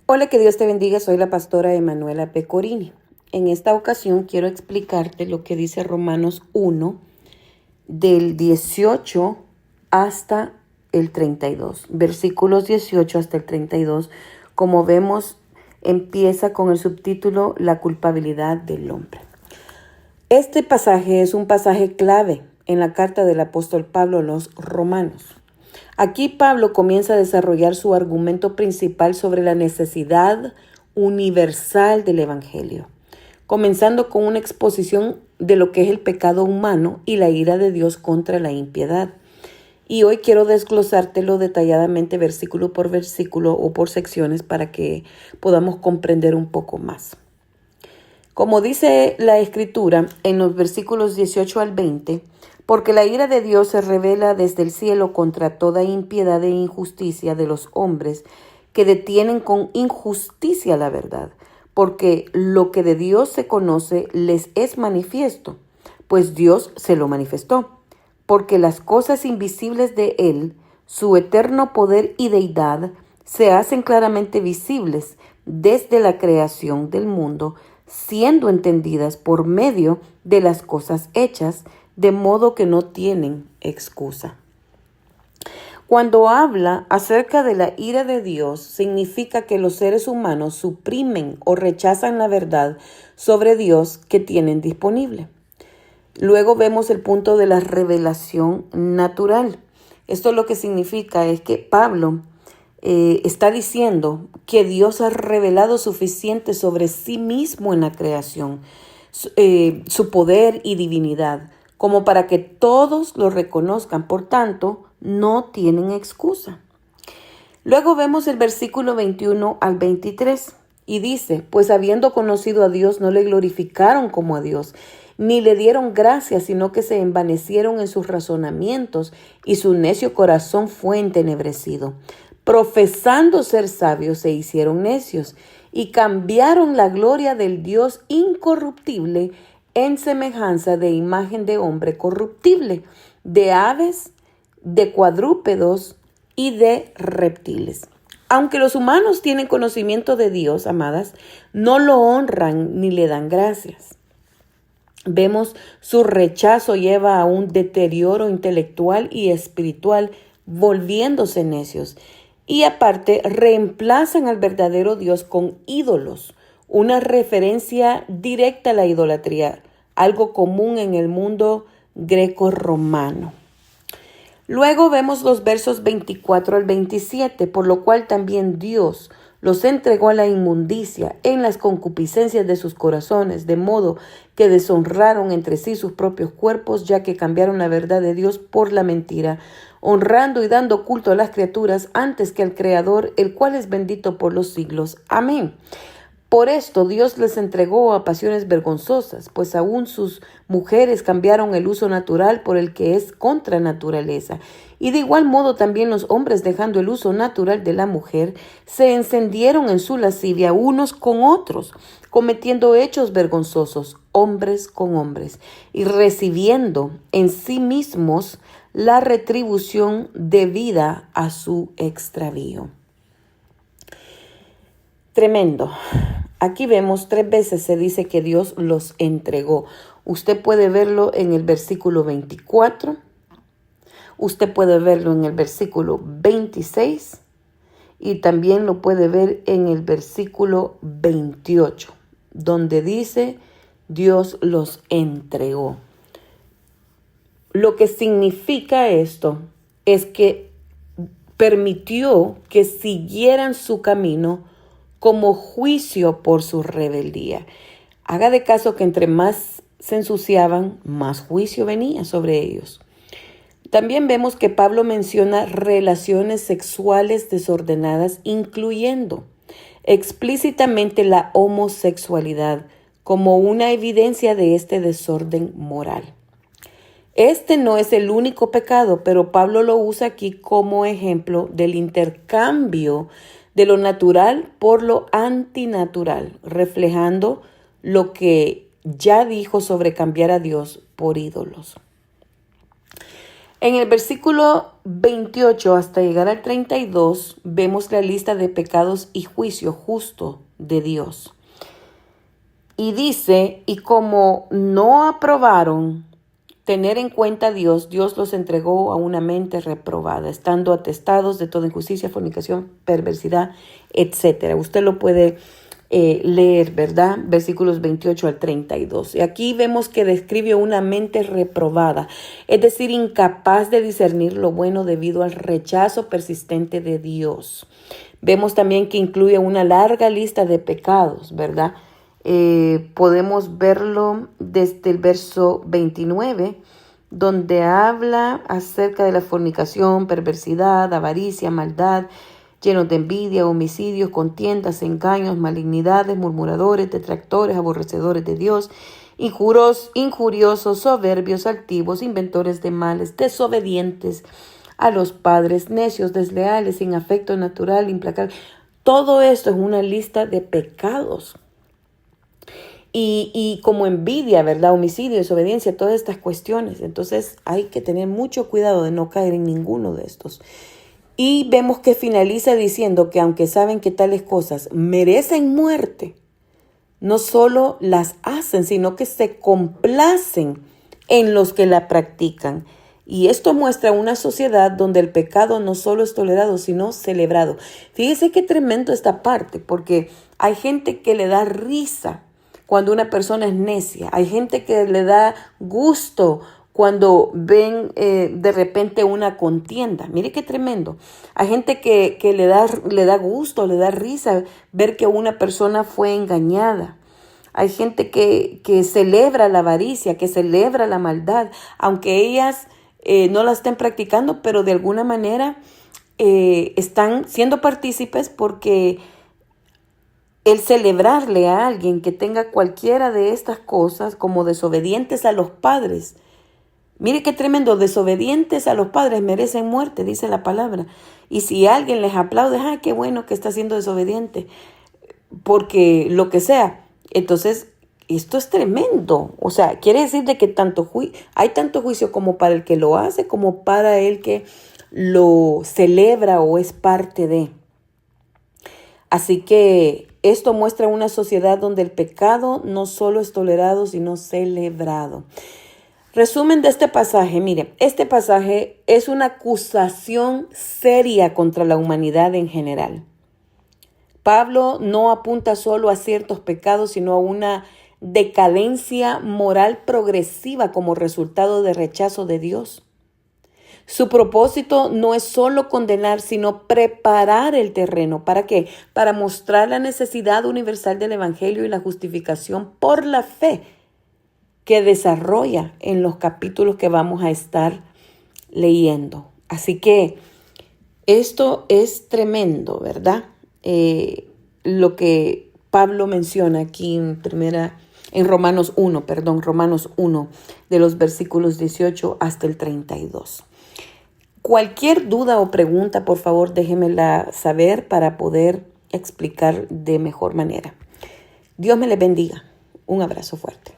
Hola, que Dios te bendiga. Soy la pastora Emanuela Pecorini. En esta ocasión quiero explicarte lo que dice Romanos 1, del 18 hasta el 32. Versículos 18 hasta el 32. Como vemos, empieza con el subtítulo La culpabilidad del hombre. Este pasaje es un pasaje clave en la carta del apóstol Pablo a los romanos. Aquí Pablo comienza a desarrollar su argumento principal sobre la necesidad universal del Evangelio, comenzando con una exposición de lo que es el pecado humano y la ira de Dios contra la impiedad. Y hoy quiero desglosártelo detalladamente versículo por versículo o por secciones para que podamos comprender un poco más. Como dice la Escritura en los versículos 18 al 20, porque la ira de Dios se revela desde el cielo contra toda impiedad e injusticia de los hombres que detienen con injusticia la verdad, porque lo que de Dios se conoce les es manifiesto, pues Dios se lo manifestó, porque las cosas invisibles de Él, su eterno poder y deidad, se hacen claramente visibles desde la creación del mundo, siendo entendidas por medio de las cosas hechas, de modo que no tienen excusa. Cuando habla acerca de la ira de Dios, significa que los seres humanos suprimen o rechazan la verdad sobre Dios que tienen disponible. Luego vemos el punto de la revelación natural. Esto lo que significa es que Pablo está diciendo que Dios ha revelado suficiente sobre sí mismo en la creación, su poder y divinidad, como para que todos lo reconozcan. Por tanto, no tienen excusa. Luego vemos el versículo 21 al 23 y dice, pues habiendo conocido a Dios no le glorificaron como a Dios, ni le dieron gracias, sino que se envanecieron en sus razonamientos y su necio corazón fue entenebrecido. Profesando ser sabios se hicieron necios y cambiaron la gloria del Dios incorruptible en semejanza de imagen de hombre corruptible, de aves, de cuadrúpedos y de reptiles. Aunque los humanos tienen conocimiento de Dios, amadas, no lo honran ni le dan gracias. Vemos su rechazo lleva a un deterioro intelectual y espiritual, volviéndose necios. Y aparte, reemplazan al verdadero Dios con ídolos, una referencia directa a la idolatría, algo común en el mundo greco-romano. Luego vemos los versos 24 al 27, por lo cual también Dios los entregó a la inmundicia en las concupiscencias de sus corazones, de modo que deshonraron entre sí sus propios cuerpos, ya que cambiaron la verdad de Dios por la mentira, honrando y dando culto a las criaturas antes que al Creador, el cual es bendito por los siglos. Amén. Por esto Dios les entregó a pasiones vergonzosas, pues aún sus mujeres cambiaron el uso natural por el que es contra naturaleza. Y de igual modo también los hombres, dejando el uso natural de la mujer, se encendieron en su lascivia unos con otros, cometiendo hechos vergonzosos, hombres con hombres, y recibiendo en sí mismos la retribución debida a su extravío. Tremendo. Aquí vemos 3 veces se dice que Dios los entregó. Usted puede verlo en el versículo 24. Usted puede verlo en el versículo 26. Y también lo puede ver en el versículo 28, donde dice Dios los entregó. Lo que significa esto es que permitió que siguieran su camino como juicio por su rebeldía. Haga de caso que entre más se ensuciaban, más juicio venía sobre ellos. También vemos que Pablo menciona relaciones sexuales desordenadas, incluyendo explícitamente la homosexualidad, como una evidencia de este desorden moral. Este no es el único pecado, pero Pablo lo usa aquí como ejemplo del intercambio de lo natural por lo antinatural, reflejando lo que ya dijo sobre cambiar a Dios por ídolos. En el versículo 28 hasta llegar al 32 vemos la lista de pecados y juicio justo de Dios. Y dice, y como no aprobaron tener en cuenta a Dios, Dios los entregó a una mente reprobada, estando atestados de toda injusticia, fornicación, perversidad, etcétera. Usted lo puede leer, ¿verdad? Versículos 28 al 32. Y aquí vemos que describe una mente reprobada, es decir, incapaz de discernir lo bueno debido al rechazo persistente de Dios. Vemos también que incluye una larga lista de pecados, ¿verdad? Podemos verlo desde el verso 29, donde habla acerca de la fornicación, perversidad, avaricia, maldad, llenos de envidia, homicidios, contiendas, engaños, malignidades, murmuradores, detractores, aborrecedores de Dios, injuriosos, soberbios, altivos, inventores de males, desobedientes a los padres, necios, desleales, sin afecto natural, implacables. Todo esto es una lista de pecados. Y como envidia, ¿verdad? Homicidio, desobediencia, todas estas cuestiones. Entonces hay que tener mucho cuidado de no caer en ninguno de estos. Y vemos que finaliza diciendo que aunque saben que tales cosas merecen muerte, no solo las hacen, sino que se complacen en los que la practican. Y esto muestra una sociedad donde el pecado no solo es tolerado, sino celebrado. Fíjese qué tremendo esta parte, porque hay gente que le da risa cuando una persona es necia. Hay gente que le da gusto cuando ven de repente una contienda. Mire qué tremendo. Hay gente que le da gusto, le da risa ver que una persona fue engañada. Hay gente que celebra la avaricia, que celebra la maldad, aunque ellas no la estén practicando, pero de alguna manera están siendo partícipes, porque el celebrarle a alguien que tenga cualquiera de estas cosas, como desobedientes a los padres. Mire qué tremendo, desobedientes a los padres merecen muerte, dice la palabra. Y si alguien les aplaude, qué bueno que está siendo desobediente, porque lo que sea. Entonces, esto es tremendo. O sea, quiere decir de que hay tanto juicio como para el que lo hace, como para el que lo celebra o es parte de. Así que esto muestra una sociedad donde el pecado no solo es tolerado, sino celebrado. Resumen de este pasaje, mire, este pasaje es una acusación seria contra la humanidad en general. Pablo no apunta solo a ciertos pecados, sino a una decadencia moral progresiva como resultado de rechazo de Dios. Su propósito no es solo condenar, sino preparar el terreno. ¿Para qué? Para mostrar la necesidad universal del Evangelio y la justificación por la fe que desarrolla en los capítulos que vamos a estar leyendo. Así que esto es tremendo, ¿verdad? Lo que Pablo menciona aquí en Romanos 1, de los versículos 18 hasta el 32. Cualquier duda o pregunta, por favor, déjemela saber para poder explicar de mejor manera. Dios me les bendiga. Un abrazo fuerte.